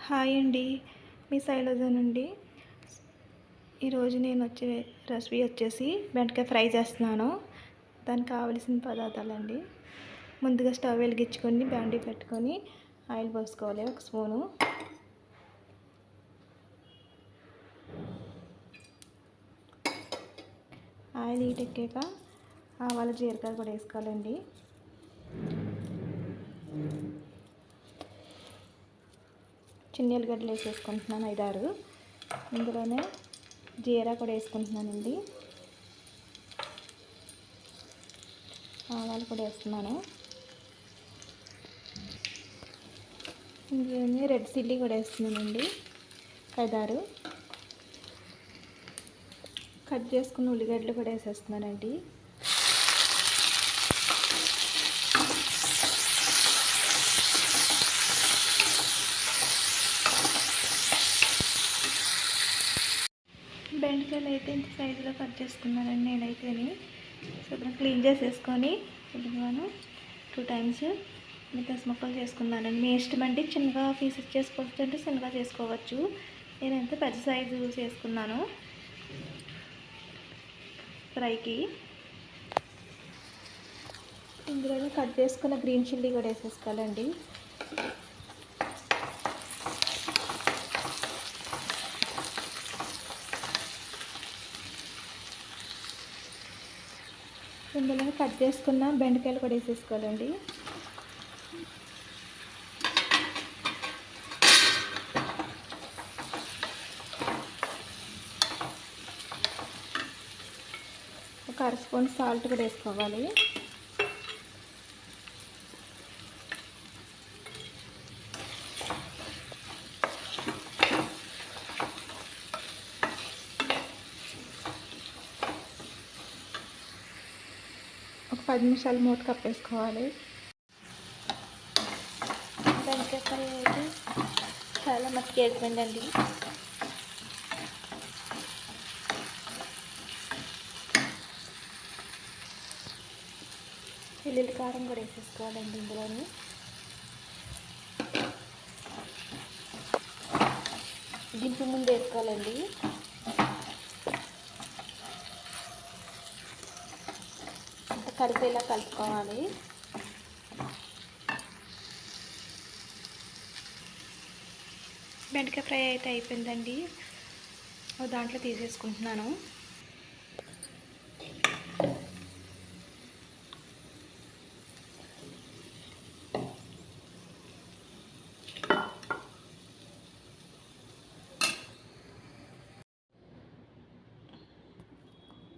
Hi అండి, మీ శైలజ నుండి. ఈరోజు నేను రెసిపీ వచ్చేసి బెండకాయ ఫ్రై చేస్తున్నాను. దానికి కావలసిన పదార్థాలండి. ముందుగా స్టవ్ వెలిగించుకొని బాండీ పెట్టుకొని ఆయిల్ పోసుకోవాలి. 1 స్పూను. ఆయిల్ హీట్ ఎక్కాక ఆవాలు జీలకర్ర కూడా వేసుకోవాలండి. చిన్న ఉల్లిగడ్డలు వేసేసుకుంటున్నాను 5-6. ఇందులోనే జీరా కూడా వేసుకుంటున్నానండి. ఆవాలు కూడా వేస్తున్నాను. ఇందులోనే రెడ్ చిల్లీ కూడా వేస్తున్నానండి 5-6. కట్ చేసుకున్న ఉల్లిగడ్డలు కూడా వేసేస్తున్నానండి. బెండకాయలు అయితే ఇంత సైజులో కట్ చేసుకున్నానండి నేనైతేని. శుభ్రం క్లీన్ చేసేసుకొని ఇదిగోను 2 టైమ్స్ మిగతా ముక్కలు చేసుకున్నానండి. మీ ఇష్టం అండి, చిన్నగా పీసెస్ చేసుకోవచ్చు అంటే చిన్నగా చేసుకోవచ్చు. నేనైతే పెద్ద సైజు చేసుకున్నాను ఫ్రైకి. ఇందులోనే కట్ చేసుకున్న గ్రీన్ చిల్లీ కూడా వేసేసుకోవాలండి. ఇందులో కట్ చేసుకున్న బెండకాయలు కూడా వేసేసుకోవాలండి. ఒక 1/2 స్పూన్ సాల్ట్ కూడా వేసుకోవాలి. ఒక 10 నిమిషాలు మూత కప్పేసుకోవాలి. బెండకాయ ఫ్రై అయితే చాలా మట్టుకు అయిపోయిందండి. వెల్లుల్లి కారం కూడా వేసేసుకోవాలండి. ఇందులోని దింపు ముందు వేసుకోవాలండి. కలిపేలా కలుపుకోవాలి. బెండకాయ ఫ్రై అయితే అయిపోయిందండి. దాంట్లో తీసేసుకుంటున్నాను.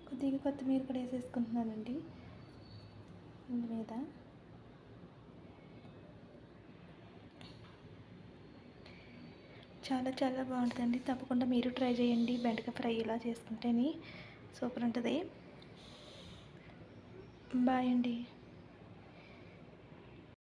కొద్దిగా కొత్తిమీర కూడా వేసేసుకుంటున్నానండి ఇందు మీద. చాలా బాగుంటుందండి. తప్పకుండా మీరు ట్రై చేయండి. బెండకాయ ఫ్రై ఇలా చేసుకుంటేనే సూపర్ ఉంటుంది. బాయ్ అండి.